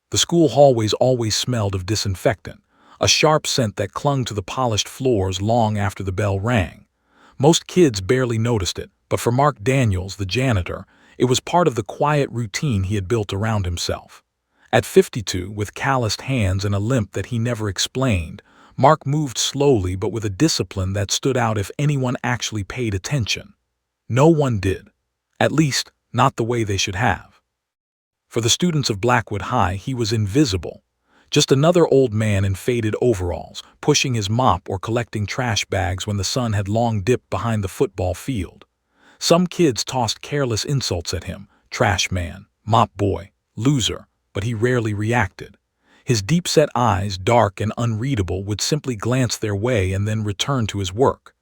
The school hallways always smelled of disinfectant, a sharp scent that clung to the polished floors long after the bell rang. Most kids barely noticed it, but for Mark Daniels, the janitor, it was part of the quiet routine he had built around himself. At 52, with calloused hands and a limp that he never explained, Mark moved slowly but with a discipline that stood out if anyone actually paid attention. No one did. At least, not the way they should have. For the students of Blackwood High, he was invisible. Just another old man in faded overalls, pushing his mop or collecting trash bags when the sun had long dipped behind the football field. Some kids tossed careless insults at him, trash man, mop boy, loser, but he rarely reacted. His deep-set eyes, dark and unreadable, would simply glance their way and then return to his work.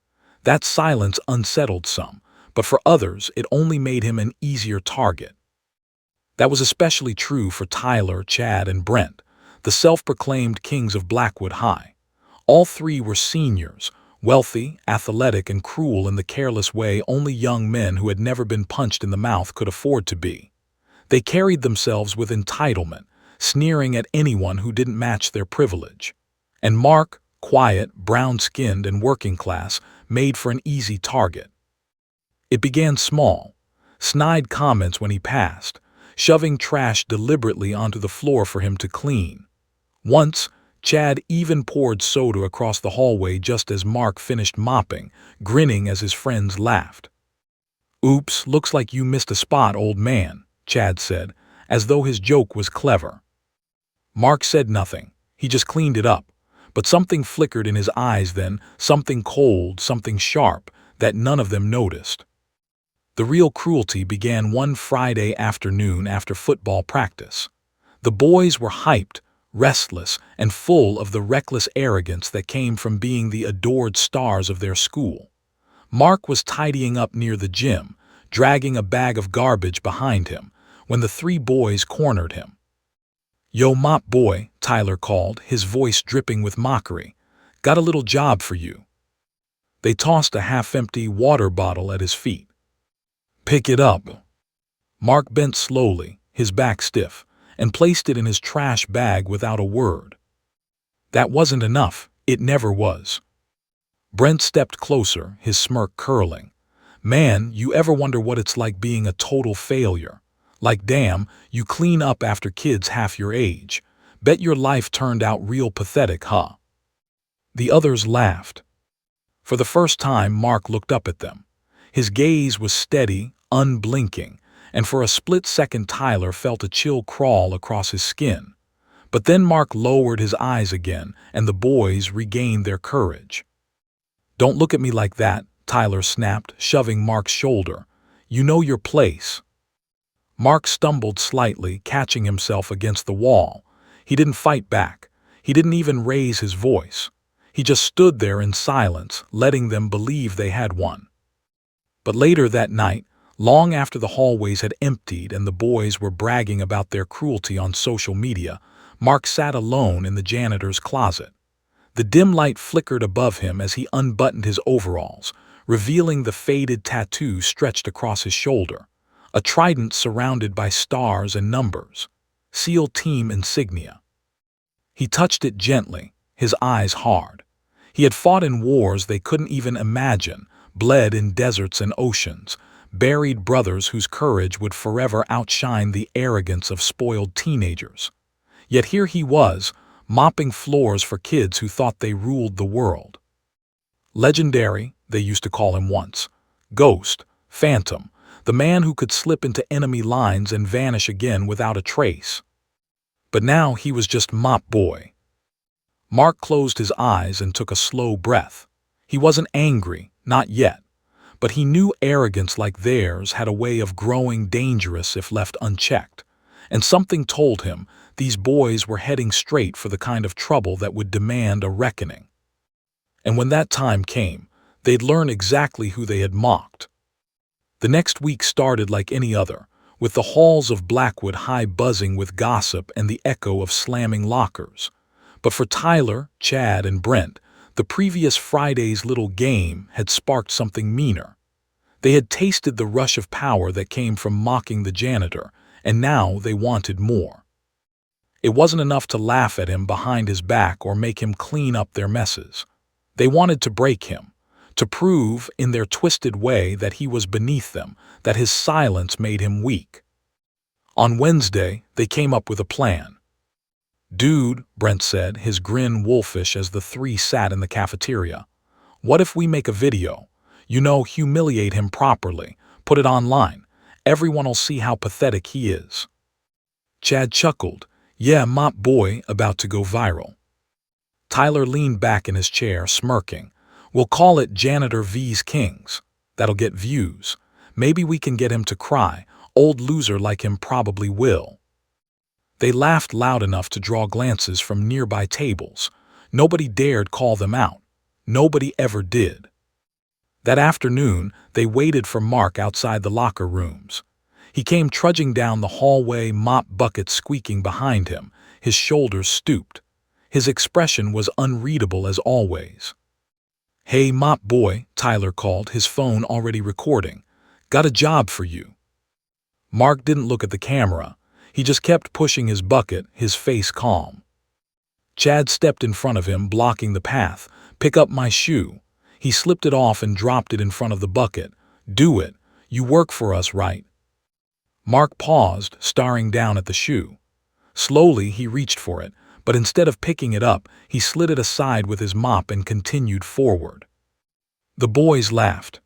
That silence unsettled some, but for others it only made him an easier target. That was especially true for Tyler, Chad, and Brent, the self-proclaimed kings of Blackwood High. All three were seniors, wealthy, athletic, and cruel in the careless way only young men who had never been punched in the mouth could afford to be. They carried themselves with entitlement, sneering at anyone who didn't match their privilege. And Mark, quiet, brown-skinned, and working class, made for an easy target. It began small, snide comments when he passed, shoving trash deliberately onto the floor for him to clean. Once, Chad even poured soda across the hallway just as Mark finished mopping, grinning as his friends laughed. "Oops, looks like you missed a spot, old man," Chad said, as though his joke was clever. Mark said nothing. He just cleaned it up. But something flickered in his eyes then, something cold, something sharp, that none of them noticed. The real cruelty began one Friday afternoon after football practice. The boys were hyped, restless, and full of the reckless arrogance that came from being the adored stars of their school. Mark was tidying up near the gym, dragging a bag of garbage behind him, when the three boys cornered him. "Yo, mop boy," Tyler called, his voice dripping with mockery. "Got a little job for you." They tossed a half-empty water bottle at his feet. "Pick it up." Mark bent slowly, his back stiff, and placed it in his trash bag without a word. That wasn't enough. It never was. Brent stepped closer, his smirk curling. "Man, you ever wonder what it's like being a total failure? Like, damn, you clean up after kids half your age. Bet your life turned out real pathetic, huh?" The others laughed. For the first time, Mark looked up at them. His gaze was steady, unblinking, and for a split second Tyler felt a chill crawl across his skin. But then Mark lowered his eyes again, and the boys regained their courage. "Don't look at me like that," Tyler snapped, shoving Mark's shoulder. "You know your place." Mark stumbled slightly, catching himself against the wall. He didn't fight back. He didn't even raise his voice. He just stood there in silence, letting them believe they had won. But later that night, long after the hallways had emptied and the boys were bragging about their cruelty on social media, Mark sat alone in the janitor's closet. The dim light flickered above him as he unbuttoned his overalls, revealing the faded tattoo stretched across his shoulder, a trident surrounded by stars and numbers, SEAL Team insignia. He touched it gently, his eyes hard. He had fought in wars they couldn't even imagine, bled in deserts and oceans, buried brothers whose courage would forever outshine the arrogance of spoiled teenagers. Yet here he was, mopping floors for kids who thought they ruled the world. Legendary, they used to call him once. Ghost, Phantom, the man who could slip into enemy lines and vanish again without a trace. But now he was just Mop Boy. Mark closed his eyes and took a slow breath. He wasn't angry, not yet. But he knew arrogance like theirs had a way of growing dangerous if left unchecked. And something told him these boys were heading straight for the kind of trouble that would demand a reckoning. And when that time came, they'd learn exactly who they had mocked. The next week started like any other, with the halls of Blackwood High buzzing with gossip and the echo of slamming lockers. But for Tyler, Chad, and Brent, the previous Friday's little game had sparked something meaner. They had tasted the rush of power that came from mocking the janitor, and now they wanted more. It wasn't enough to laugh at him behind his back or make him clean up their messes. They wanted to break him, to prove in their twisted way that he was beneath them, that his silence made him weak. On Wednesday, they came up with a plan. "Dude," Brent said, his grin wolfish as the three sat in the cafeteria. "What if we make a video? Humiliate him properly. Put it online. Everyone'll see how pathetic he is." Chad chuckled. "Yeah, mop boy, about to go viral." Tyler leaned back in his chair, smirking. "We'll call it Janitor vs. Kings. That'll get views. Maybe we can get him to cry. Old loser like him probably will." They laughed loud enough to draw glances from nearby tables. Nobody dared call them out. Nobody ever did. That afternoon, they waited for Mark outside the locker rooms. He came trudging down the hallway, mop bucket squeaking behind him, his shoulders stooped. His expression was unreadable as always. "Hey, mop boy," Tyler called, his phone already recording. "Got a job for you." Mark didn't look at the camera. He just kept pushing his bucket, his face calm. Chad stepped in front of him, blocking the path. "Pick up my shoe." He slipped it off and dropped it in front of the bucket. "Do it. You work for us, right?" Mark paused, staring down at the shoe. Slowly, he reached for it, but instead of picking it up, he slid it aside with his mop and continued forward. The boys laughed.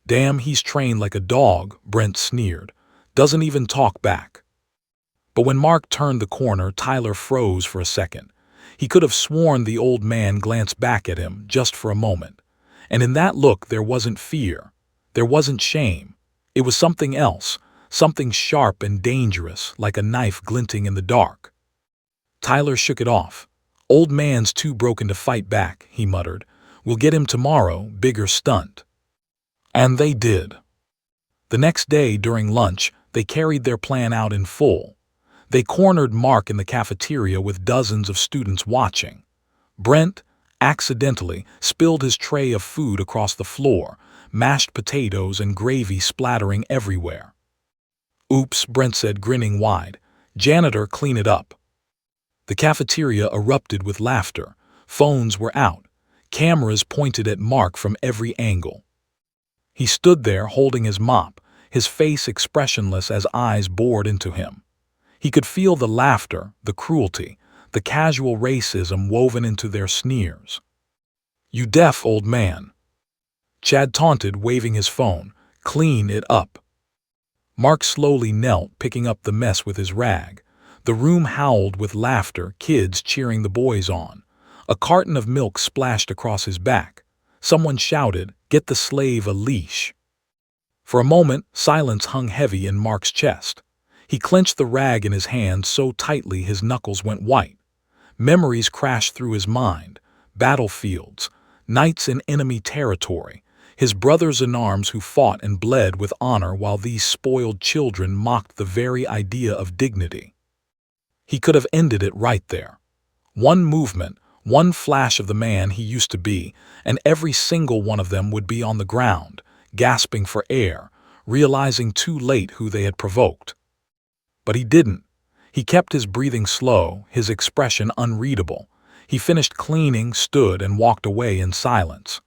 "Damn, he's trained like a dog," Brent sneered. "Doesn't even talk back." But when Mark turned the corner, Tyler froze for a second. He could have sworn the old man glanced back at him just for a moment. And in that look there wasn't fear. There wasn't shame. It was something else, something sharp and dangerous, like a knife glinting in the dark. Tyler shook it off. "Old man's too broken to fight back," he muttered. "We'll get him tomorrow, bigger stunt." And they did. The next day, during lunch, they carried their plan out in full. They cornered Mark in the cafeteria with dozens of students watching. Brent, accidentally, spilled his tray of food across the floor, mashed potatoes and gravy splattering everywhere. "Oops," Brent said, grinning wide. "Janitor, clean it up." The cafeteria erupted with laughter. Phones were out. Cameras pointed at Mark from every angle. He stood there holding his mop, his face expressionless as eyes bored into him. He could feel the laughter, the cruelty, the casual racism woven into their sneers. "You deaf old man." Chad taunted, waving his phone. "Clean it up." Mark slowly knelt, picking up the mess with his rag. The room howled with laughter, kids cheering the boys on. A carton of milk splashed across his back. Someone shouted, "Get the slave a leash." For a moment, silence hung heavy in Mark's chest. He clenched the rag in his hand so tightly his knuckles went white. Memories crashed through his mind. Battlefields, nights in enemy territory, his brothers in arms who fought and bled with honor while these spoiled children mocked the very idea of dignity. He could have ended it right there. One movement, one flash of the man he used to be, and every single one of them would be on the ground, gasping for air, realizing too late who they had provoked. But he didn't. He kept his breathing slow, his expression unreadable. He finished cleaning, stood, and walked away in silence.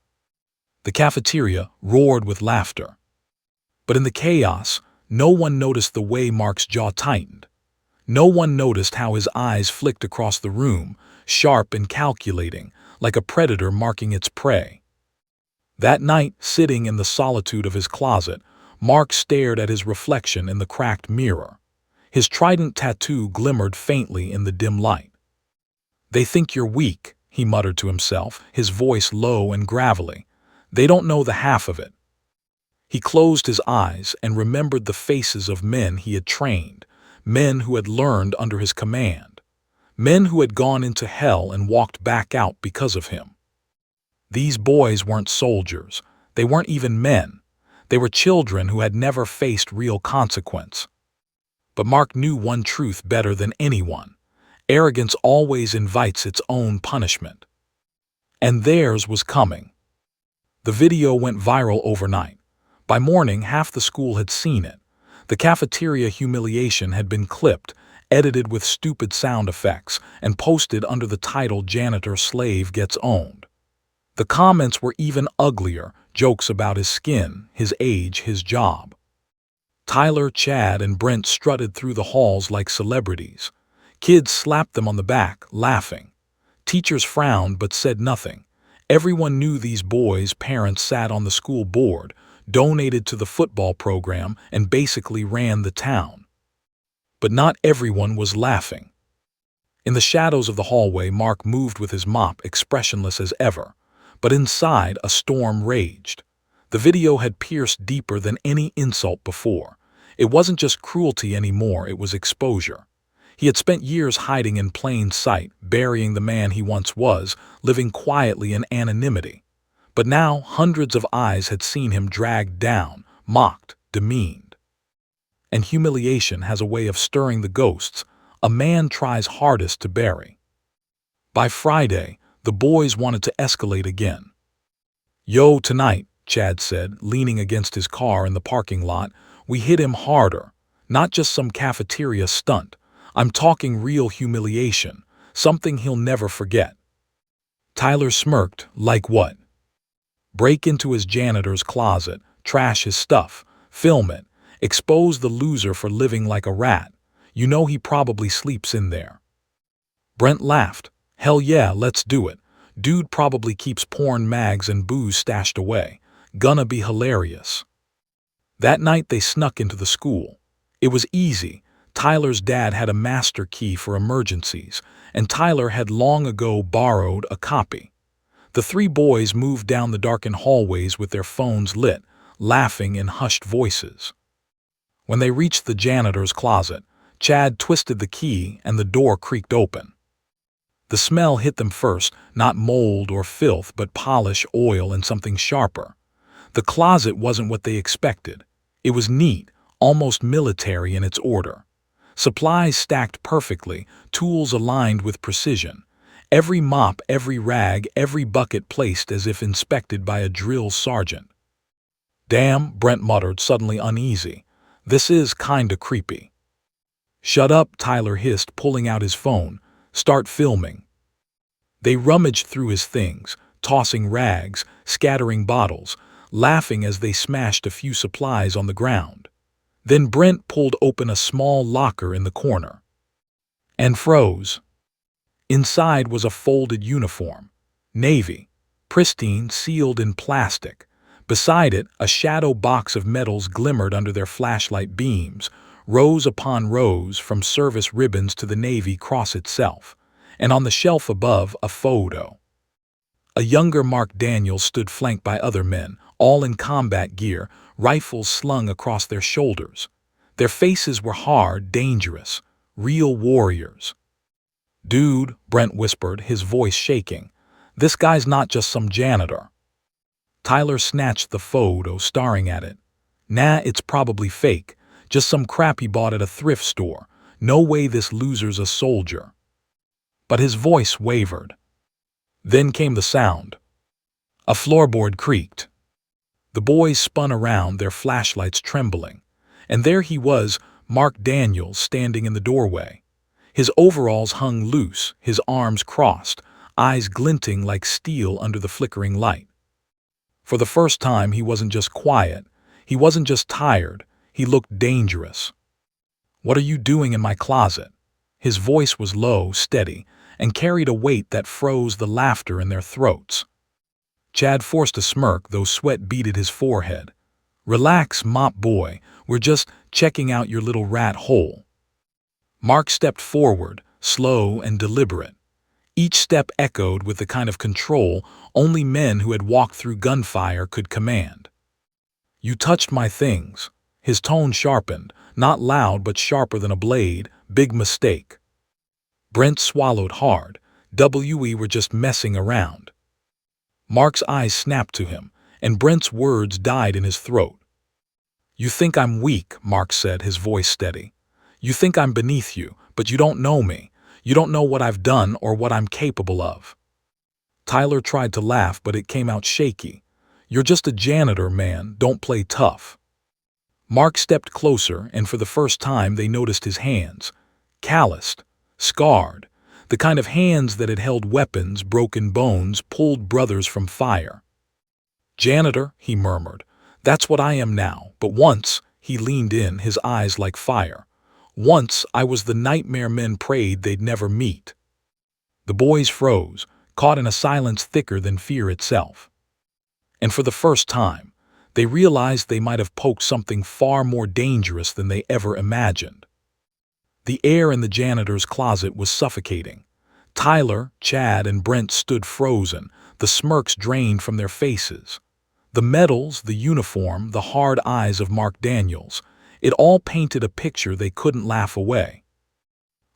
The cafeteria roared with laughter. But in the chaos, no one noticed the way Mark's jaw tightened. No one noticed how his eyes flicked across the room, sharp and calculating, like a predator marking its prey. That night, sitting in the solitude of his closet, Mark stared at his reflection in the cracked mirror. His trident tattoo glimmered faintly in the dim light. "They think you're weak," he muttered to himself, his voice low and gravelly. "They don't know the half of it." He closed his eyes and remembered the faces of men he had trained, men who had learned under his command, men who had gone into hell and walked back out because of him. These boys weren't soldiers. They weren't even men. They were children who had never faced real consequence. But Mark knew one truth better than anyone. Arrogance always invites its own punishment. And theirs was coming. The video went viral overnight. By morning, half the school had seen it. The cafeteria humiliation had been clipped. edited with stupid sound effects, and posted under the title "Janitor Slave Gets Owned." The comments were even uglier, jokes about his skin, his age, his job. Tyler, Chad, and Brent strutted through the halls like celebrities. Kids slapped them on the back, laughing. Teachers frowned but said nothing. Everyone knew these boys' parents sat on the school board, donated to the football program, and basically ran the town. But not everyone was laughing. In the shadows of the hallway, Mark moved with his mop, expressionless as ever. But inside, a storm raged. The video had pierced deeper than any insult before. It wasn't just cruelty anymore, it was exposure. He had spent years hiding in plain sight, burying the man he once was, living quietly in anonymity. But now hundreds of eyes had seen him dragged down, mocked, demeaned. And humiliation has a way of stirring the ghosts a man tries hardest to bury. By Friday, the boys wanted to escalate again. "Yo, tonight," Chad said, leaning against his car in the parking lot, "we hit him harder. Not just some cafeteria stunt. I'm talking real humiliation, something he'll never forget." Tyler smirked. "Like what?" "Break into his janitor's closet, trash his stuff, film it, expose the loser for living like a rat. You know he probably sleeps in there." Brent laughed. "Hell yeah, let's do it. Dude probably keeps porn mags and booze stashed away. Gonna be hilarious." That night they snuck into the school. It was easy. Tyler's dad had a master key for emergencies, and Tyler had long ago borrowed a copy. The three boys moved down the darkened hallways with their phones lit, laughing in hushed voices. When they reached the janitor's closet, Chad twisted the key and the door creaked open. The smell hit them first, not mold or filth, but polish, oil, and something sharper. The closet wasn't what they expected. It was neat, almost military in its order. Supplies stacked perfectly, tools aligned with precision. Every mop, every rag, every bucket placed as if inspected by a drill sergeant. "Damn," Brent muttered, suddenly uneasy. "This is kinda creepy." "Shut up," Tyler hissed, pulling out his phone. "Start filming." They rummaged through his things, tossing rags, scattering bottles, laughing as they smashed a few supplies on the ground. Then Brent pulled open a small locker in the corner and froze. Inside was a folded uniform, navy, pristine, sealed in plastic. Beside it, a shadow box of medals glimmered under their flashlight beams, rows upon rows from service ribbons to the Navy Cross itself, and on the shelf above a photo. A younger Mark Daniels stood flanked by other men, all in combat gear, rifles slung across their shoulders. Their faces were hard, dangerous, real warriors. "Dude," Brent whispered, his voice shaking, "this guy's not just some janitor." Tyler snatched the photo, staring at it. "Nah, it's probably fake. Just some crap he bought at a thrift store. No way this loser's a soldier." But his voice wavered. Then came the sound. A floorboard creaked. The boys spun around, their flashlights trembling. And there he was, Mark Daniels, standing in the doorway. His overalls hung loose, his arms crossed, eyes glinting like steel under the flickering light. For the first time, he wasn't just quiet. He wasn't just tired. He looked dangerous. "What are you doing in my closet?" His voice was low, steady, and carried a weight that froze the laughter in their throats. Chad forced a smirk, though sweat beaded his forehead. "Relax, mop boy. We're just checking out your little rat hole." Mark stepped forward, slow and deliberate. Each step echoed with the kind of control only men who had walked through gunfire could command. "You touched my things." His tone sharpened, not loud but sharper than a blade. "Big mistake." Brent swallowed hard. "We were just messing around." Mark's eyes snapped to him, and Brent's words died in his throat. "You think I'm weak," Mark said, his voice steady. "You think I'm beneath you, but you don't know me. You don't know what I've done or what I'm capable of." Tyler tried to laugh, but it came out shaky. "You're just a janitor, man. Don't play tough." Mark stepped closer, and for the first time they noticed his hands. calloused, scarred, the kind of hands that had held weapons, broken bones, pulled brothers from fire. "Janitor," he murmured, "that's what I am now, but once," he leaned in, his eyes like fire, "once I was the nightmare men prayed they'd never meet." The boys froze, caught in a silence thicker than fear itself. And for the first time, they realized they might have poked something far more dangerous than they ever imagined. The air in the janitor's closet was suffocating. Tyler, Chad, and Brent stood frozen, the smirks drained from their faces. The medals, the uniform, the hard eyes of Mark Daniels, it all painted a picture they couldn't laugh away.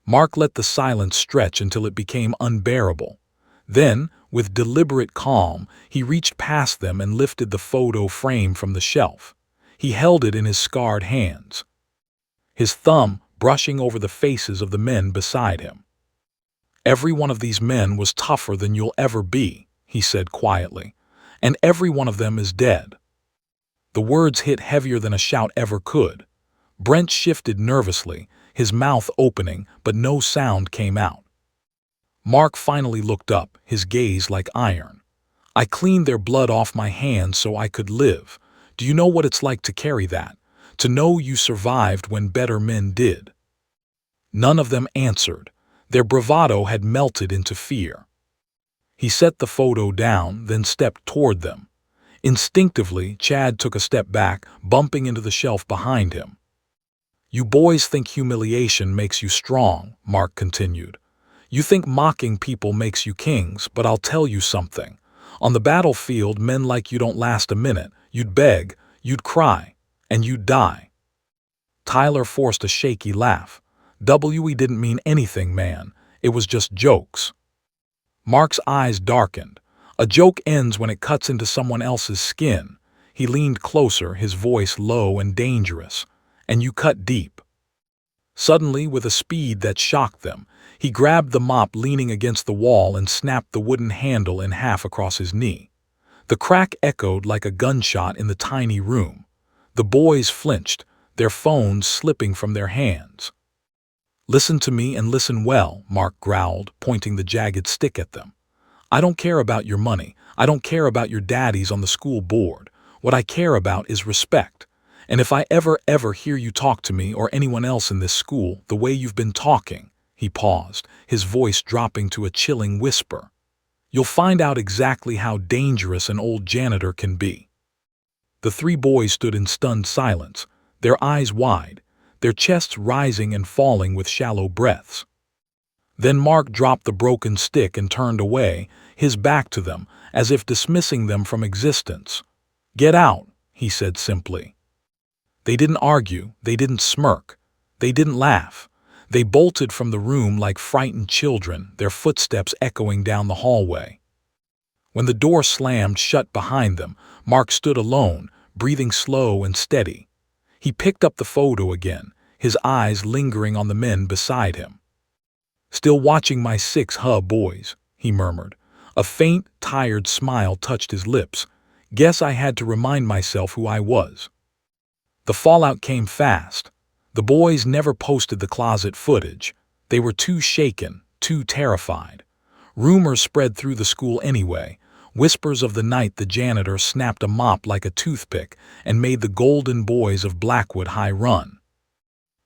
Mark let the silence stretch until it became unbearable. Then, with deliberate calm, he reached past them and lifted the photo frame from the shelf. He held it in his scarred hands, his thumb brushing over the faces of the men beside him. "Every one of these men was tougher than you'll ever be," he said quietly, "and every one of them is dead." The words hit heavier than a shout ever could. Brent shifted nervously, his mouth opening, but no sound came out. Mark finally looked up, his gaze like iron. "I cleaned their blood off my hands so I could live. Do you know what it's like to carry that? To know you survived when better men did?" None of them answered. Their bravado had melted into fear. He set the photo down, then stepped toward them. Instinctively, Chad took a step back, bumping into the shelf behind him. "You boys think humiliation makes you strong," Mark continued. "You think mocking people makes you kings, but I'll tell you something. On the battlefield, men like you don't last a minute. You'd beg, you'd cry, and you'd die." Tyler forced a shaky laugh. "We didn't mean anything, man. It was just jokes." Mark's eyes darkened. "A joke ends when it cuts into someone else's skin." He leaned closer, his voice low and dangerous. "And you cut deep." Suddenly, with a speed that shocked them, he grabbed the mop leaning against the wall and snapped the wooden handle in half across his knee. The crack echoed like a gunshot in the tiny room. The boys flinched, their phones slipping from their hands. "Listen to me and listen well," Mark growled, pointing the jagged stick at them. "I don't care about your money. I don't care about your daddies on the school board. What I care about is respect. And if I ever hear you talk to me or anyone else in this school the way you've been talking," he paused, his voice dropping to a chilling whisper, "you'll find out exactly how dangerous an old janitor can be." The three boys stood in stunned silence, their eyes wide, their chests rising and falling with shallow breaths. Then Mark dropped the broken stick and turned away, his back to them, as if dismissing them from existence. "Get out," he said simply. They didn't argue, they didn't smirk, they didn't laugh. They bolted from the room like frightened children, their footsteps echoing down the hallway. When the door slammed shut behind them, Mark stood alone, breathing slow and steady. He picked up the photo again, his eyes lingering on the men beside him. "Still watching my boys," he murmured. A faint, tired smile touched his lips. "Guess I had to remind myself who I was." The fallout came fast. The boys never posted the closet footage. They were too shaken, too terrified. Rumors spread through the school anyway, whispers of the night the janitor snapped a mop like a toothpick and made the golden boys of Blackwood High run.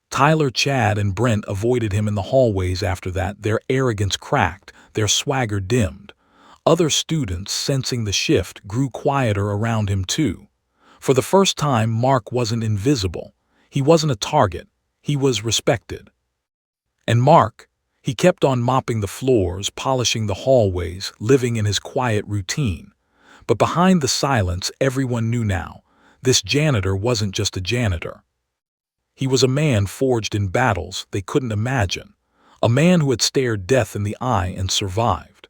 Tyler, Chad, and Brent avoided him in the hallways after that, their arrogance cracked, their swagger dimmed. Other students, sensing the shift, grew quieter around him too. For the first time, Mark wasn't invisible. He wasn't a target. He was respected. And Mark, he kept on mopping the floors, polishing the hallways, living in his quiet routine. But behind the silence, everyone knew now, this janitor wasn't just a janitor. He was a man forged in battles they couldn't imagine, a man who had stared death in the eye and survived.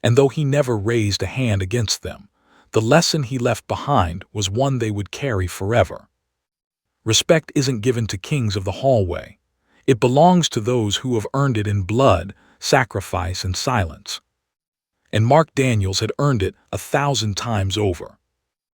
And though he never raised a hand against them, the lesson he left behind was one they would carry forever. Respect isn't given to kings of the hallway. It belongs to those who have earned it in blood, sacrifice, and silence. And Mark Daniels had earned it 1,000 times over.